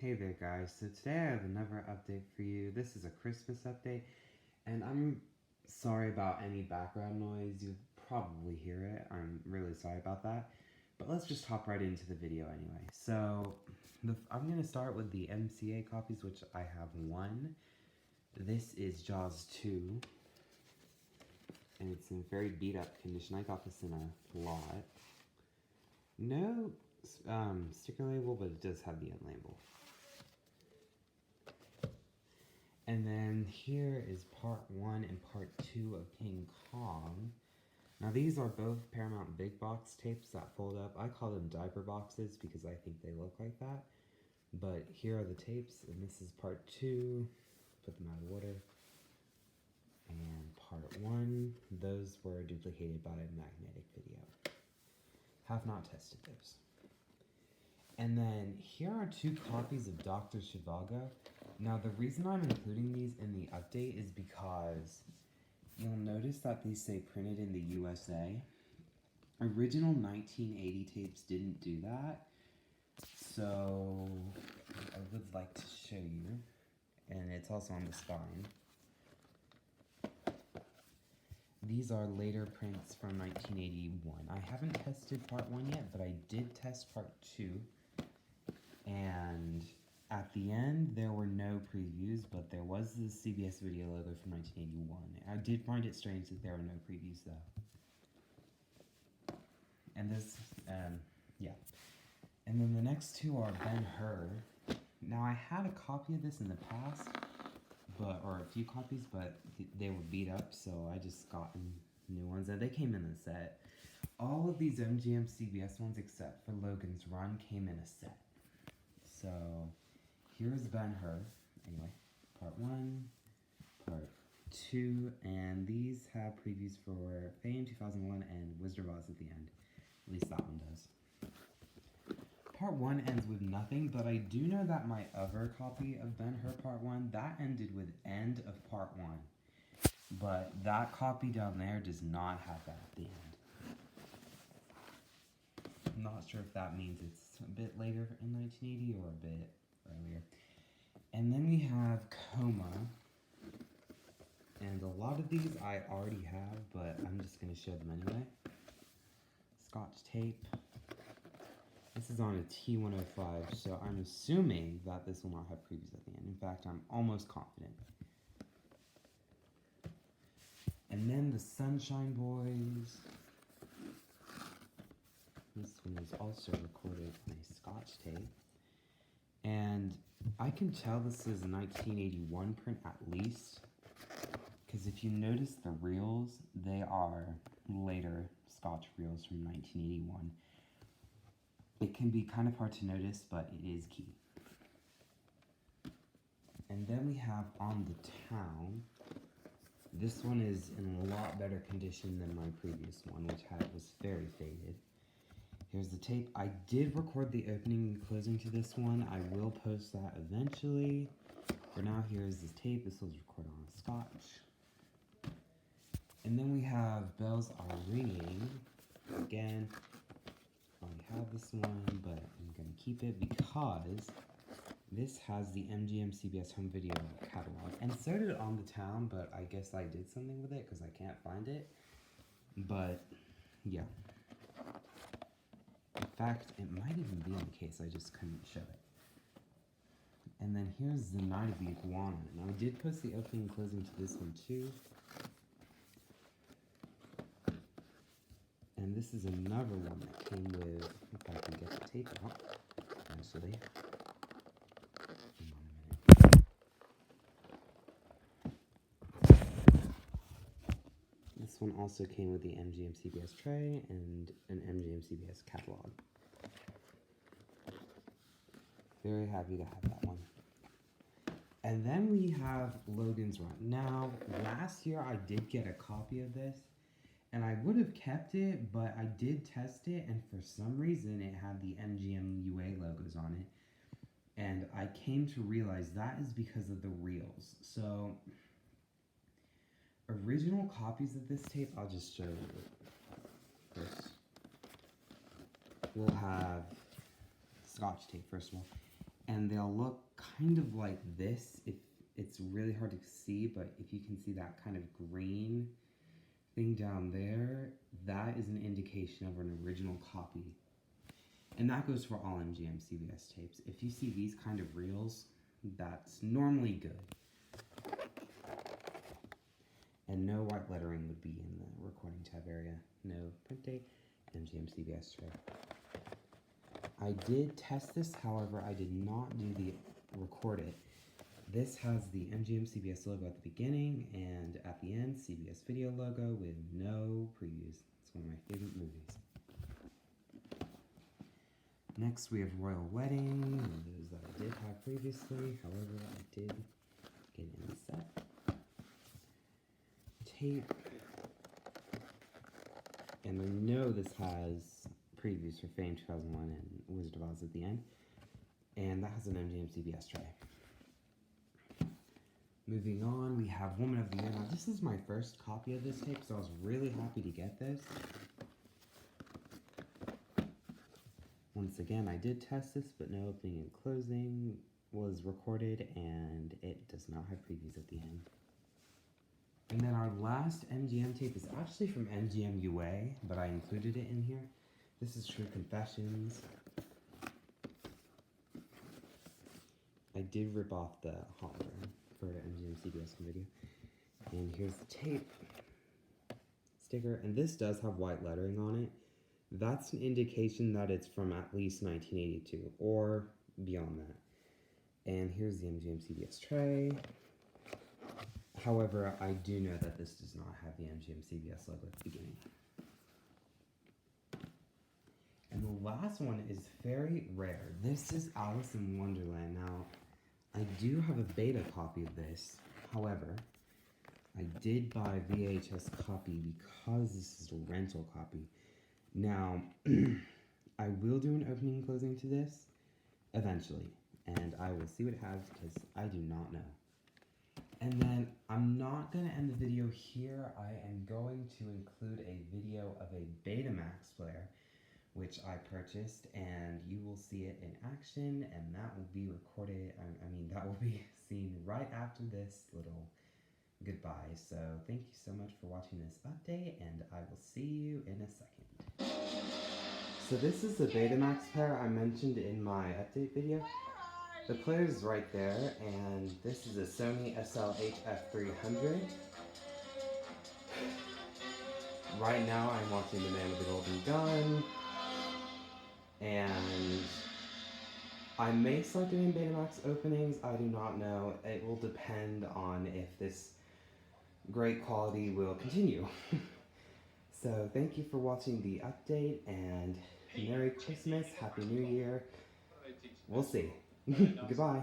Hey there guys, so today I have another update for you. This is a Christmas update, and I'm sorry about any background noise. You probably hear it. I'm really sorry about that. But let's just hop right into the video anyway. So, I'm going to start with the MCA copies, which I have one. This is Jaws 2, and it's in very beat up condition. I got this in a lot. No sticker label, but it does have the end label. And then here is part 1 and part 2 of King Kong. Now these are both Paramount big box tapes that fold up. I call them diaper boxes because I think they look like that. But here are the tapes, and this is part 2. Put them out of order. And part 1, those were duplicated by Magnetic Video. Have not tested those. And then here are 2 copies of Dr. Zhivago. Now the reason I'm including these in the update is because you'll notice that these say printed in the USA. Original 1980 tapes didn't do that. So I would like to show you, and it's also on the spine. These are later prints from 1981. I haven't tested part 1 yet, but I did test part 2. And at the end, there were no previews, but there was the CBS video logo from 1981. I did find it strange that there were no previews, though. And this, yeah. And then the next 2 are Ben-Hur. Now, I had a copy of this in the past, or a few copies, but they were beat up, so I just got new ones, and they came in a set. All of these MGM CBS ones, except for Logan's Run, came in a set. So, here's Ben-Hur, anyway, part 1, part 2, and these have previews for Fame 2001 and Wizard of Oz at the end. At least that one does. Part 1 ends with nothing, but I do know that my other copy of Ben-Hur part 1, that ended with end of part 1. But that copy down there does not have that at the end. I'm not sure if that means it's a bit later in 1980 or a bit earlier. And then we have Coma. And a lot of these I already have, but I'm just going to show them anyway. Scotch tape. This is on a T105, so I'm assuming that this will not have previews at the end. In fact, I'm almost confident. And then the Sunshine Boys. This one is also recorded on a Scotch tape. And I can tell this is a 1981 print at least, because if you notice the reels, they are later Scotch reels from 1981. It can be kind of hard to notice, but it is key. And then we have On the Town. This one is in a lot better condition than my previous one, which was very faded. Here's the tape. I did record the opening and closing to this one. I will post that eventually. For now, here's this tape. This was recorded on Scotch. And then we have Bells Are Ringing. Again, I have this one, but I'm going to keep it because this has the MGM CBS home video catalog. And so did On the Town, but I guess I did something with it because I can't find it. But, yeah. In fact, it might even be in the case, I just couldn't show it. And then here's The Night of the Iguana. Now, I did post the opening and closing to this one, too. And this is another one that came with, if I can get the tape out, actually. This one also came with the MGM CBS tray and an MGM CBS catalog. Very happy to have that one. And then we have Logan's Run. Now, last year I did get a copy of this, and I would have kept it, but I did test it, and for some reason it had the MGM UA logos on it. And I came to realize that is because of the reels. So, original copies of this tape, I'll just show you first. We'll have Scotch tape, first of all. and they'll look kind of like this. If it's really hard to see, but if you can see that kind of green thing down there, that is an indication of an original copy. And that goes for all MGM CBS tapes. If you see these kind of reels, that's normally good. And no white lettering would be in the recording tab area. No print date, MGM CBS tray. I did test this, however, I did not do the record it. This has the MGM CBS logo at the beginning and at the end, CBS video logo with no previews. It's one of my favorite movies. Next, we have Royal Wedding, those that I did have previously. However, I did get in the set. Tape. And I know this has previews for Fame 2001 and Wizard of Oz at the end. And that has an MGM CBS tray. Moving on, we have Woman of the Year. Now, this is my first copy of this tape, so I was really happy to get this. Once again, I did test this, but no opening and closing was recorded, and it does not have previews at the end. And then our last MGM tape is actually from MGM UA, but I included it in here. This is True Confessions. I did rip off the hologram for MGM CBS video. And here's the tape sticker, and this does have white lettering on it. That's an indication that it's from at least 1982 or beyond that. And here's the MGM CBS tray. However, I do know that this does not have the MGM CBS logo at the beginning. And the last one is very rare. This is Alice in Wonderland. Now, I do have a beta copy of this. However, I did buy a VHS copy because this is a rental copy. Now, I will do an opening and closing to this eventually, and I will see what it has because I do not know. And then I'm not going to end the video here. I am going to include a video of a Betamax player, which I purchased, and you will see it in action, and that will be recorded, that will be seen right after this little goodbye. So thank you so much for watching this update, and I will see you in a second. So this is the Betamax player I mentioned in my update video. The player is right there, and this is a Sony SL-HF300. Right now I'm watching The Man with the Golden Gun, and I may start doing Betamax openings, I do not know. It will depend on if this great quality will continue. So thank you for watching the update, and Merry Christmas, Happy New Year. We'll see. Goodbye.